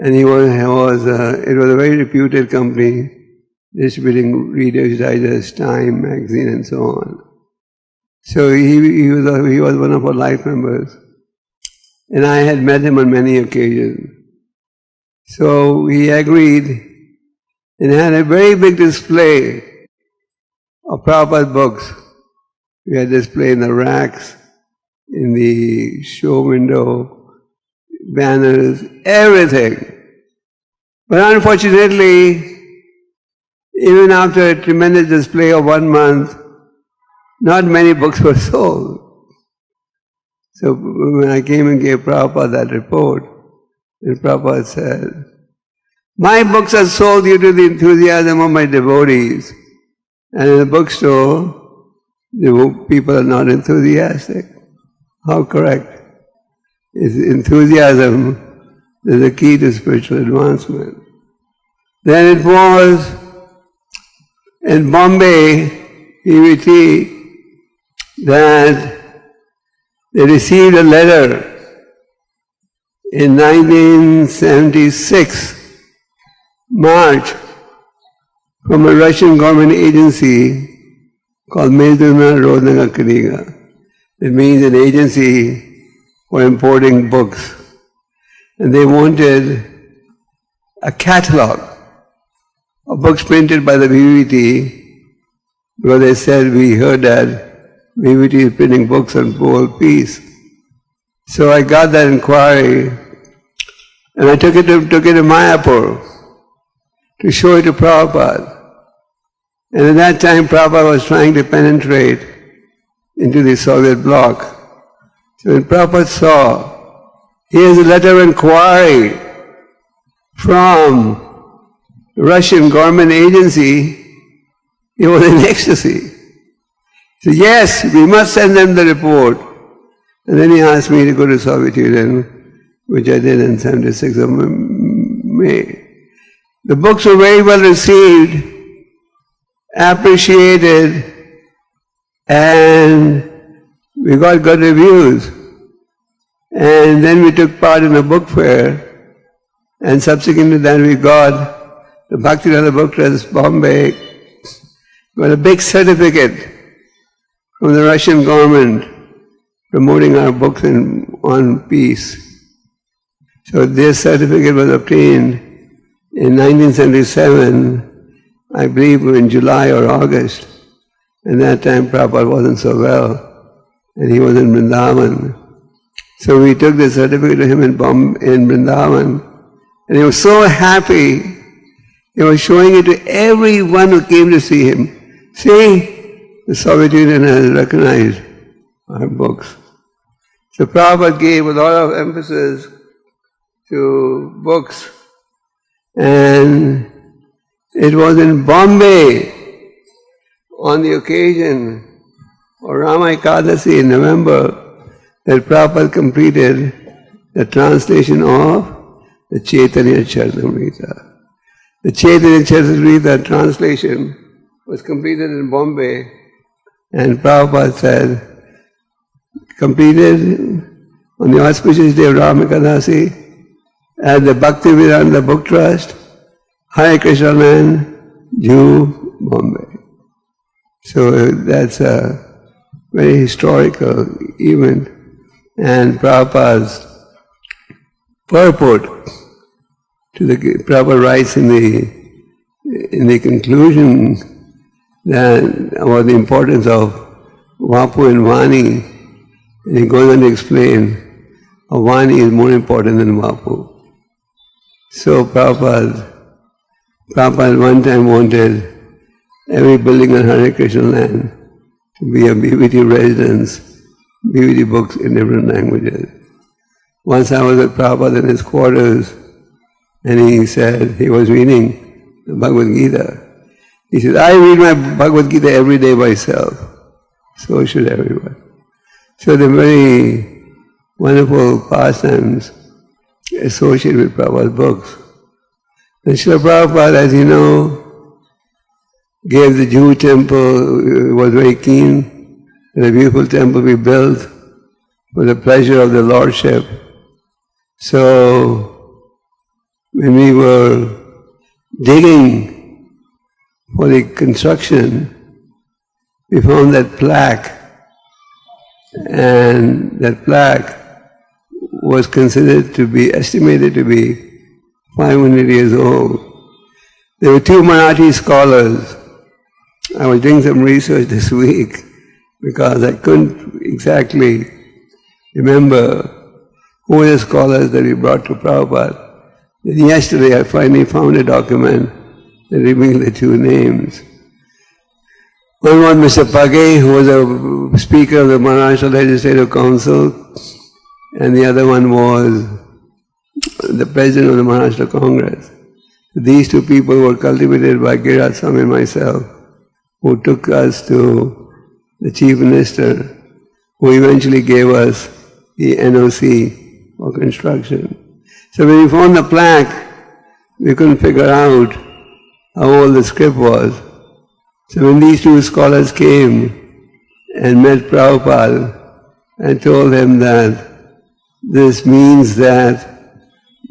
And it was a very reputed company, distributing Reader's Digest, Time magazine, and so on. So he was one of our life members, and I had met him on many occasions. So he agreed and had a very big display of Prabhupada's books. We had display in the racks, in the show window, banners, everything. But unfortunately, even after a tremendous display of 1 month, not many books were sold. So when I came and gave Prabhupada that report, and Prabhupada said, "My books are sold due to the enthusiasm of my devotees. And in the bookstore, the people are not enthusiastic." How correct? It's enthusiasm is the key to spiritual advancement. Then it was in Bombay, PVT, that they received a letter in 1976, March, from a Russian government agency called Meduna Rodnaga Kriga. It means an agency for importing books. And they wanted a catalog of books printed by the VVT, because they said, we heard that VVT is printing books on world peace. So I got that inquiry, and I took it to Mayapur to show it to Prabhupada. And at that time, Prabhupada was trying to penetrate into the Soviet bloc. So when Prabhupada saw, here's a letter of inquiry from the Russian government agency, he was in ecstasy. So yes, we must send them the report. And then he asked me to go to Soviet Union, which I did in 76 of May. The books were very well received, appreciated, and we got good reviews. And then we took part in a book fair, and subsequent to that we got the Bhakti-Rasa Book Trust, Bombay, got a big certificate from the Russian government promoting our books on peace. So this certificate was obtained in 1977, I believe in July or August. And that time Prabhupada wasn't so well, and he was in Vrindavan. So we took the certificate to him in Vrindavan, and he was so happy. He was showing it to everyone who came to see him. See, the Soviet Union has recognized our books. So Prabhupada gave a lot of emphasis to books, and it was in Bombay on the occasion of Rama Ekadasi in November that Prabhupada completed the translation of the Chaitanya Charitamrita. The Chaitanya Charitamrita translation was completed in Bombay, and Prabhupada said, completed on the auspicious day of Rama Ekadasi at the Bhaktivedanta Book Trust, Hare Krishna Land, Juhu, Bombay. So that's a very historical event, and Prabhupada's purport to the Prabhupada writes in the conclusion that about the importance of Vapu and Vani, and he goes on to explain how Vani is more important than Vapu. So Prabhupada one time wanted every building on Hare Krishna land to be a BVT residence, BVT books in different languages. Once I was at Prabhupada in his quarters, and he said, he was reading the Bhagavad Gita. He said, I read my Bhagavad Gita every day myself. So should everyone. So the very wonderful pastimes associated with Prabhupada's books. And Srila Prabhupada, as you know, gave the Juhu temple, was very keen that a beautiful temple be built for the pleasure of the Lordship. So when we were digging for the construction, we found that plaque, and that plaque was considered to be, estimated to be 500 years old. There were two Marathi scholars. I was doing some research this week because I couldn't exactly remember who were the scholars that we brought to Prabhupada. Then yesterday I finally found a document that revealed the two names. One was Mr. Page, who was a speaker of the Maharashtra Legislative Council, and the other one was the president of the Maharashtra Congress. These two people were cultivated by Giriraj Swami and myself, who took us to the Chief Minister, who eventually gave us the NOC for construction. So when we found the plaque, we couldn't figure out how old the script was. So when these two scholars came and met Prabhupada and told him that this means that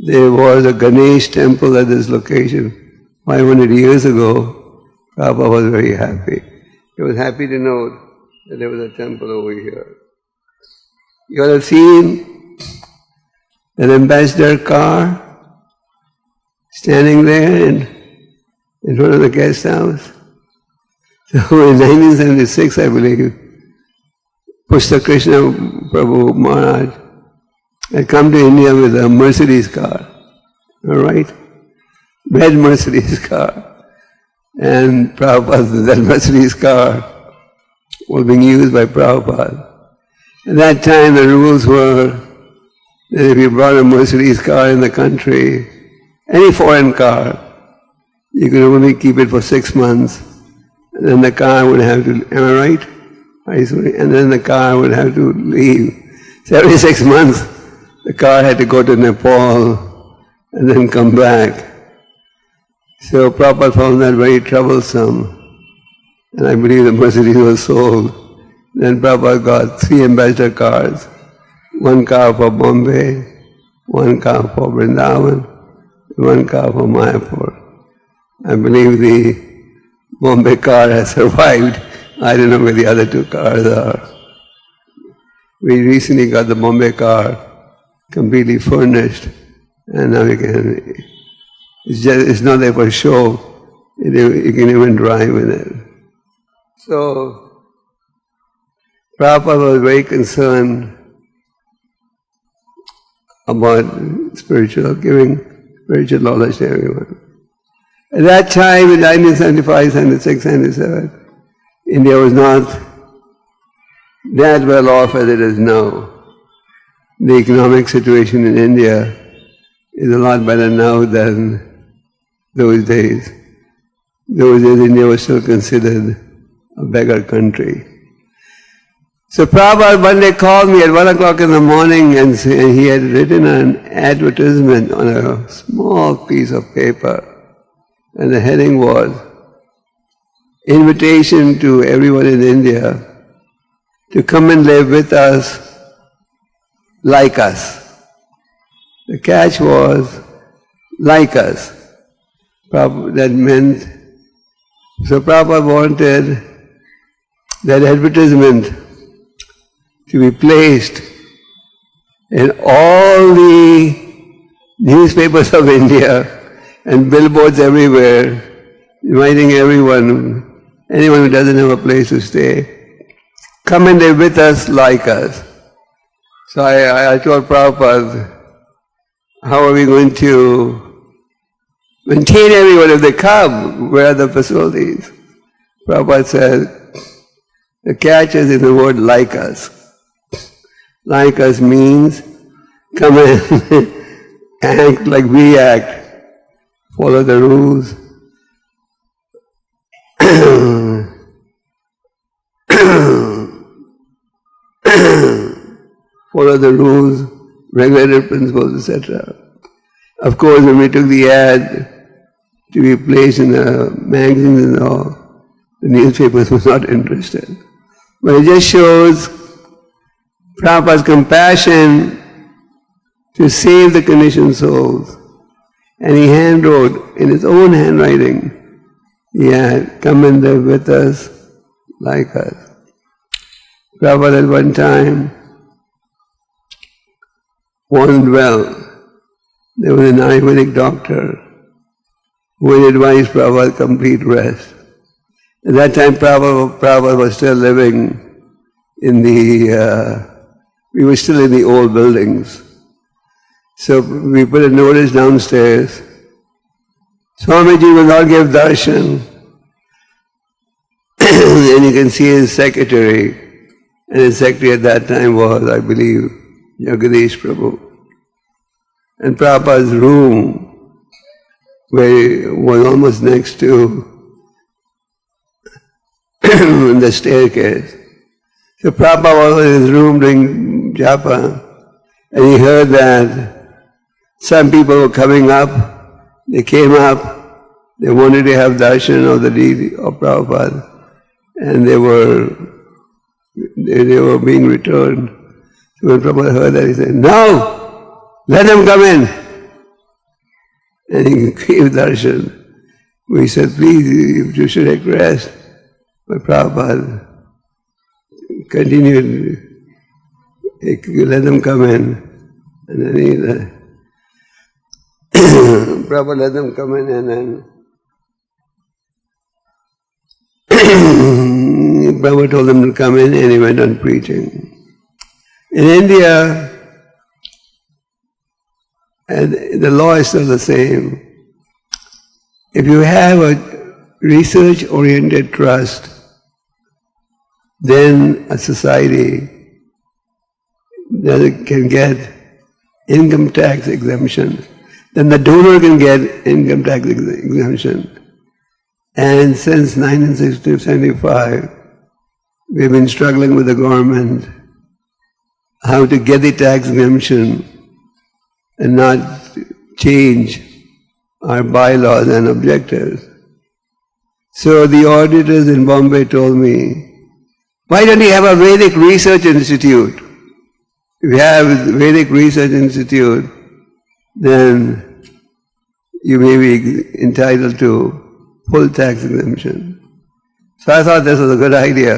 there was a Ganesh temple at this location 500 years ago, Prabhupada was very happy. He was happy to know that there was a temple over here. You all have seen an ambassador car standing there in front of the guest house. So in 1976, I believe, Pushta Krishna Prabhu Maharaj had come to India with a Mercedes car, all right? Red Mercedes car. And Prabhupada, that Mercedes car was being used by Prabhupada. At that time the rules were that if you brought a Mercedes car in the country, any foreign car, you could only keep it for 6 months, and then the car would have to, am I right? And then the car would have to leave. So every 6 months, the car had to go to Nepal and then come back. So Prabhupada found that very troublesome, and I believe the Mercedes was sold. Then Prabhupada got 3 ambassador cars, 1 car for Bombay, 1 car for Vrindavan, 1 car for Mayapur. I believe the Bombay car has survived. I don't know where the other 2 cars are. We recently got the Bombay car completely furnished, and now you can, it's not there for show, you can even drive in it. So, Prabhupada was very concerned about spiritual, giving spiritual knowledge to everyone. At that time, in 1975, 76, 77, India was not that well off as it is now. The economic situation in India is a lot better now than those days. Those days India was still considered a beggar country. So Prabhupada one day called me at 1 o'clock in the morning and he had written an advertisement on a small piece of paper, and the heading was, "Invitation to everyone in India to come and live with us, like us." The catch was, like us. That meant, so Prabhupada wanted that advertisement to be placed in all the newspapers of India and billboards everywhere, inviting everyone, anyone who doesn't have a place to stay, come and live with us, like us. So I told Prabhupada, how are we going to maintain everyone if they come? Where are the facilities? Prabhupada said, the catch is in the word like us. Like us means come and act like we act, follow the rules. Follow the rules, regulated principles, etc. Of course, when we took the ad to be placed in the magazines and all, the newspapers were not interested. But it just shows Prabhupada's compassion to save the conditioned souls. And he hand wrote in his own handwriting, he had, "Come and live with us, like us." Prabhupada at one time wasn't well. There was an Ayurvedic doctor who had advised Prabhupada complete rest. At that time Prabhupada was still living in we were still in the old buildings. So we put a notice downstairs, "Swamiji will not give darshan." And you can see his secretary, and his secretary at that time was, I believe, Jagadish Prabhu. And Prabhupada's room, where was almost next to the staircase. So Prabhupada was in his room doing japa, and he heard that some people were coming up. They came up, they wanted to have darshan of the deity of Prabhupada, and they were being returned. So when Prabhupada heard that, he said, "No, let them come in." And he gave darshan. We said, "Please, you should take rest." But Prabhupada continued, "Let them come in." And then Prabhupada let them come in, and then Prabhupada told them to come in, and he went on preaching. In India, the law is still the same. If you have a research-oriented trust, then a society that can get income tax exemption. Then the donor can get income tax exemption. And since 1975, we've been struggling with the government how to get the tax exemption and not change our bylaws and objectives. So the auditors in Bombay told me, "Why don't you have a Vedic Research Institute? If you have a Vedic Research Institute, then you may be entitled to full tax exemption." So I thought this was a good idea.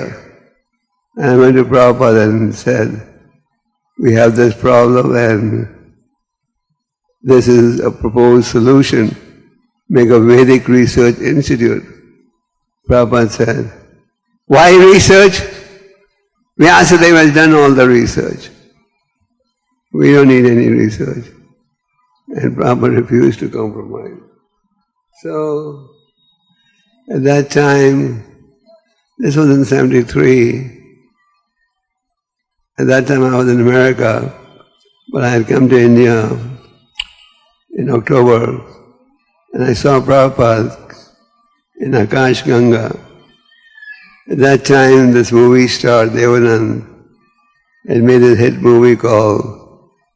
And I went to Prabhupada and said, "We have this problem and this is a proposed solution. Make a Vedic Research Institute." Prabhupada said, "Why research? Vyasadeva has done all the research. We don't need any research." And Prabhupada refused to compromise. So, at that time, this was in 1973, at that time I was in America, but I had come to India in October, and I saw Prabhupada in Akash Ganga. At that time, this movie star, Devanand, had made a hit movie called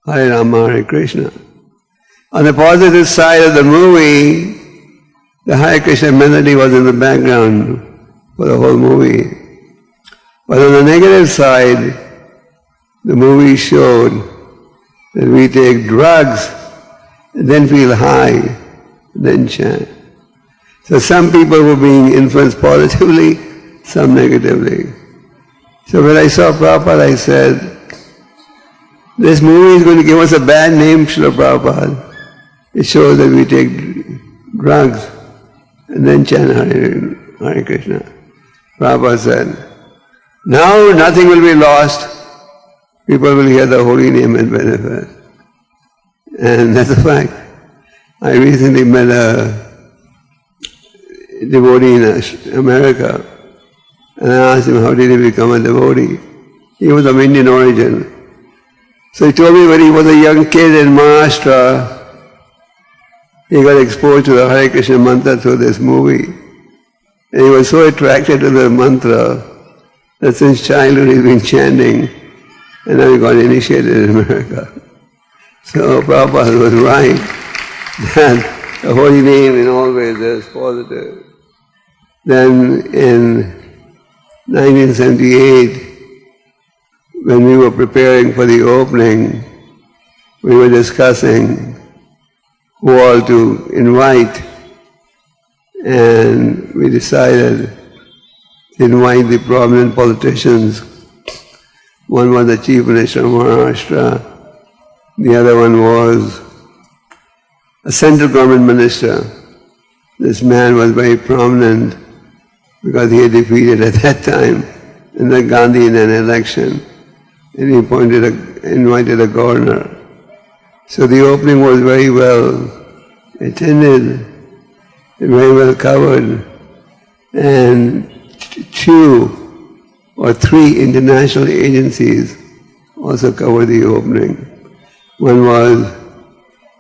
Hare Rama, Hare Krishna. On the positive side of the movie, the Hare Krishna melody was in the background for the whole movie. But on the negative side, the movie showed that we take drugs and then feel high, then chant. So some people were being influenced positively, some negatively. So when I saw Prabhupada, I said, "This movie is going to give us a bad name, Srila Prabhupada. It shows that we take drugs and then chant Hare Krishna." Prabhupada said, "No, nothing will be lost. People will hear the holy name and benefit." And that's a fact. I recently met a devotee in America, and I asked him, "How did he become a devotee?" He was of Indian origin. So he told me when he was a young kid in Maharashtra, he got exposed to the Hare Krishna mantra through this movie. And he was so attracted to the mantra that since childhood he's been chanting, and now he got initiated in America. So Prabhupada was right that the holy name in all ways is positive. Then in 1978, when we were preparing for the opening, we were discussing wall to invite, and we decided to invite the prominent politicians. One was the Chief Minister of Maharashtra, the other one was a central government minister. This man was very prominent because he had defeated at that time in the Gandhi in an election, and he invited a governor. So the opening was very well attended and very well covered, and 2 or 3 international agencies also covered the opening. One was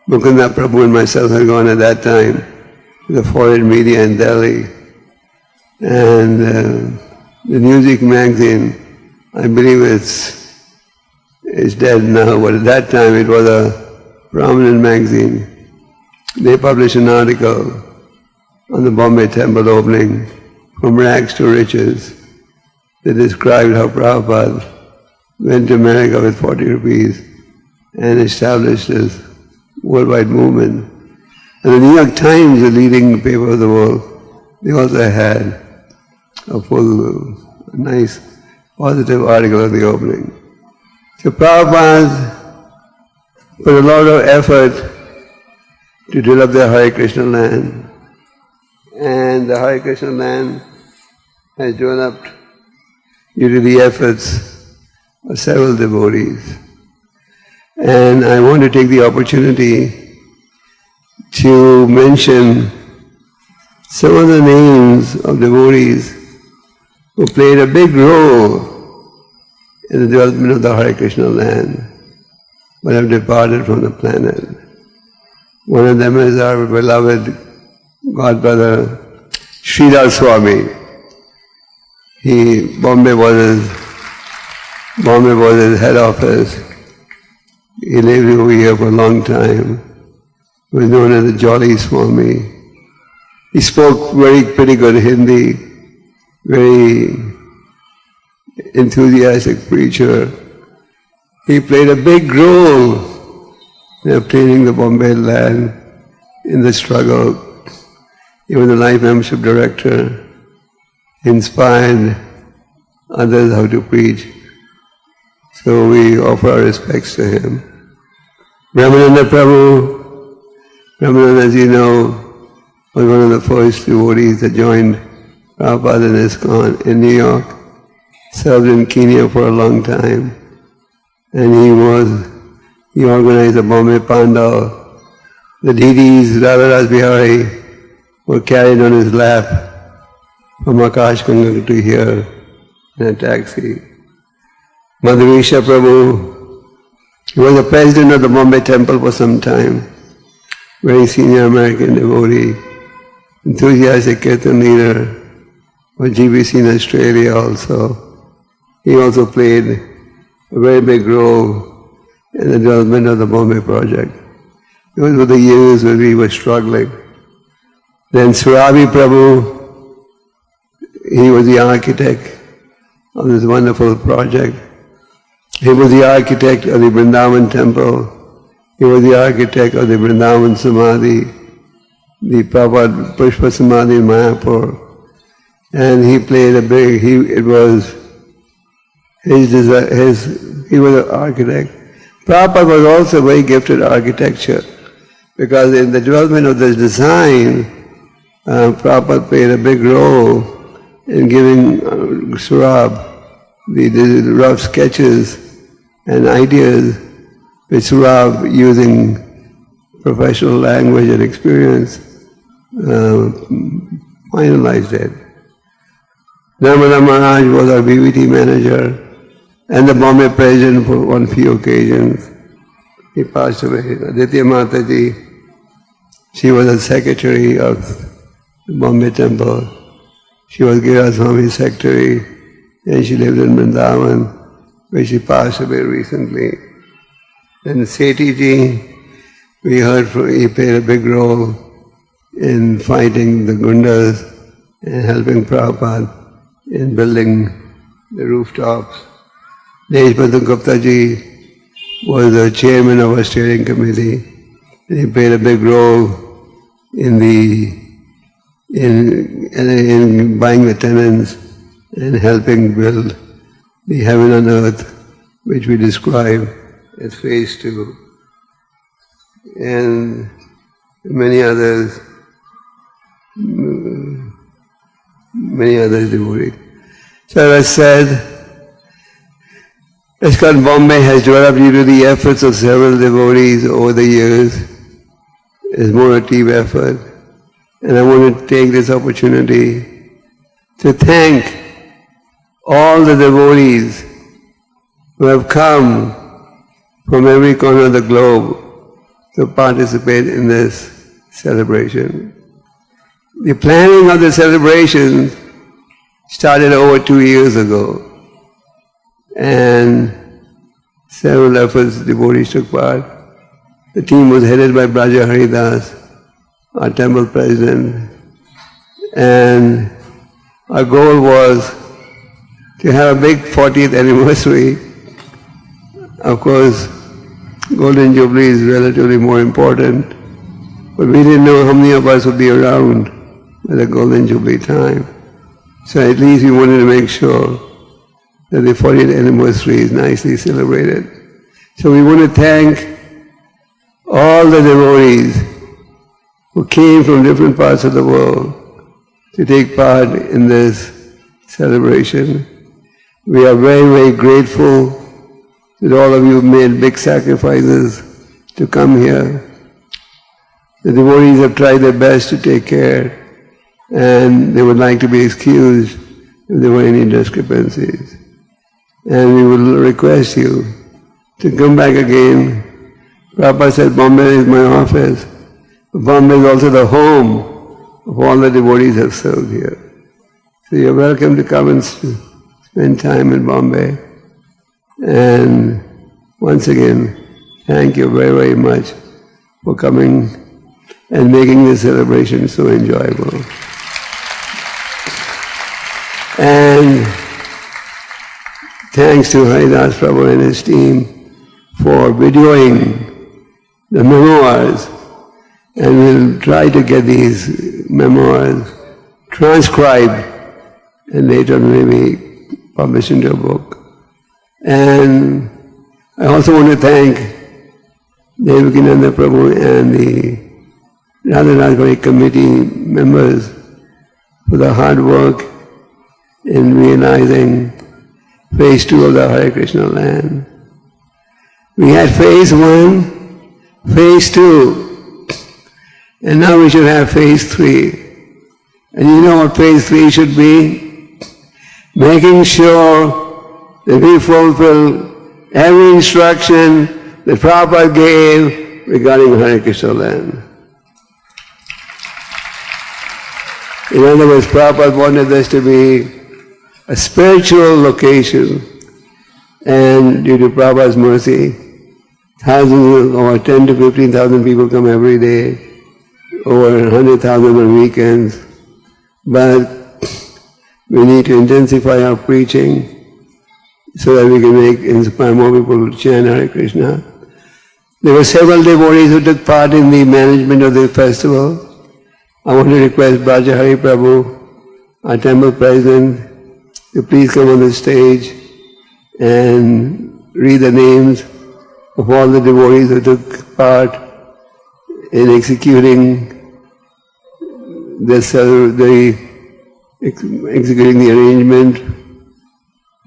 Mukunda Prabhu and myself had gone at that time to the foreign media in Delhi, and the music magazine, I believe it's dead now, but at that time it was a prominent magazine. They published an article on the Bombay temple opening, From Rags to Riches. They described how Prabhupada went to America with 40 rupees and established this worldwide movement. And the New York Times, the leading paper of the world, they also had a full, nice, positive article of the opening. So Prabhupada put a lot of effort to develop the Hare Krishna land. And the Hare Krishna land has developed due to the efforts of several devotees. And I want to take the opportunity to mention some of the names of devotees who played a big role in the development of the Hare Krishna land, but have departed from the planet. One of them is our beloved godbrother, Śrīla Swami. Bombay was his head office. He lived over here for a long time. He was known as the Jolly Swami. He spoke pretty good Hindi, very enthusiastic preacher. He played a big role in obtaining the Bombay land in the struggle. He was a life membership director. He inspired others how to preach. So we offer our respects to him. Ramananda Prabhu, Ramananda, as you know, was one of the first devotees that joined Prabhupada in ISKCON in New York, served in Kenya for a long time, and he organized the Bombay Pandal. The deities, Radha Bihari, were carried on his lap from Akashganga to here in a taxi. Madhurīsha Prabhu, he was the president of the Bombay temple for some time, very senior American devotee, enthusiastic Kirtan leader for GBC in Australia also. He also played a very big role in the development of the Bombay project. Those were the years when we were struggling. Then Surabi Prabhu, he was the architect of this wonderful project. He was the architect of the Vrindavan temple. He was the architect of the Vrindavan Samadhi, the Prabhupada Pushpa Samadhi in Mayapur. And he played he was an architect. Prabhupada was also a very gifted architecture, because in the development of this design, Prabhupada played a big role in giving Surab the rough sketches and ideas, which Surab, using professional language and experience, finalized it. Narmada Maharaj was our BVT manager and the Bombay president on few occasions. He passed away. Aditya Mataji, she was the secretary of the Bombay temple. She was Gira Swami's secretary, and she lived in Vrindavan, where she passed away recently. Then Sethi Ji, we heard he played a big role in fighting the Gundas and helping Prabhupada in building the rooftops. Deshbandhu Gupta Ji was the chairman of our steering committee. He played a big role in buying the tenants and helping build the heaven and earth, which we describe as phase 2, and many others devotees. So as I said, ISKCON Bombay has developed due to the efforts of several devotees over the years. It's more a team effort. And I want to take this opportunity to thank all the devotees who have come from every corner of the globe to participate in this celebration. The planning of the celebration started over 2 years ago, and several efforts devotees took part. The team was headed by Braja Haridas, our temple president, and our goal was to have a big 40th anniversary. Of course, Golden Jubilee is relatively more important, but we didn't know how many of us would be around at the Golden Jubilee time. So at least we wanted to make sure that the 40th anniversary is nicely celebrated. So we want to thank all the devotees who came from different parts of the world to take part in this celebration. We are very, very grateful that all of you made big sacrifices to come here. The devotees have tried their best to take care, and they would like to be excused if there were any discrepancies. And we will request you to come back again. Prabhupada said Bombay is my office. Bombay is also the home of all the devotees who have served here. So you're welcome to come and spend time in Bombay. And once again, thank you very, very much for coming and making this celebration so enjoyable. And thanks to Haridas Prabhu and his team for videoing the memoirs, and we'll try to get these memoirs transcribed and later maybe published into a book. And I also want to thank Devakinanda Prabhu and the Radharajbari committee members for the hard work in realizing phase 2 of the Hare Krishna land. We had phase 1, phase 2, and now we should have phase 3. And you know what phase 3 should be? Making sure that we fulfill every instruction that Prabhupada gave regarding Hare Krishna land. In other words, Prabhupada wanted this to be a spiritual location, and due to Prabhupada's mercy, thousands or 10 to 15,000 people come every day, over 100,000 on weekends. But we need to intensify our preaching so that we can inspire more people to chant Hare Krishna. There were several devotees who took part in the management of the festival. I want to request Braja Hari Prabhu, our temple president, to please come on the stage and read the names of all the devotees who took part in executing executing the arrangement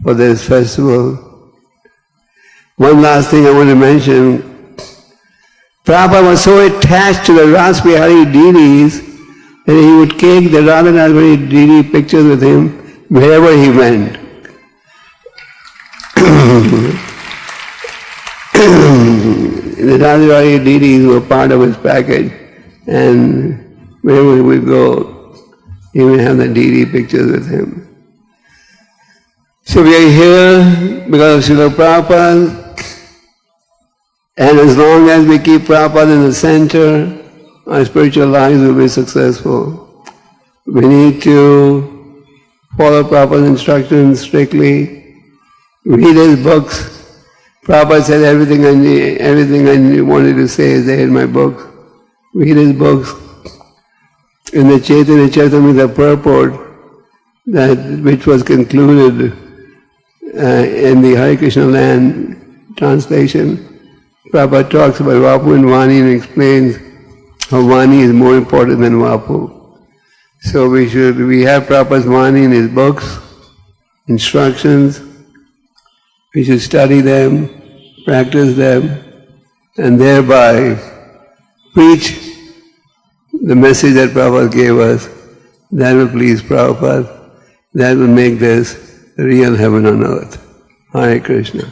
for this festival. One last thing I want to mention. Prabhupada was so attached to the Ras Bihari deities that he would take the Radharajbari deity pictures with him wherever he went. The Radharajbari deities were part of his package, and wherever he would go, he would have the deity pictures with him. So we are here because of Srila Prabhupada, and as long as we keep Prabhupada in the center, our spiritual lives will be successful. We need to follow Prabhupada's instructions strictly, read his books. Prabhupada said everything I wanted to say is there in my book. read his books. In the Chaitanya Charitamrita purport, which was concluded in the Hare Krishna land translation, Prabhupada talks about Vapu and Vani and explains how Vani is more important than Vapu. So we have Prabhupada's Vani in his books, instructions. We should study them, practice them, and thereby preach the message that Prabhupada gave us. That will please Prabhupada. That will make this real heaven on earth. Hare Krishna.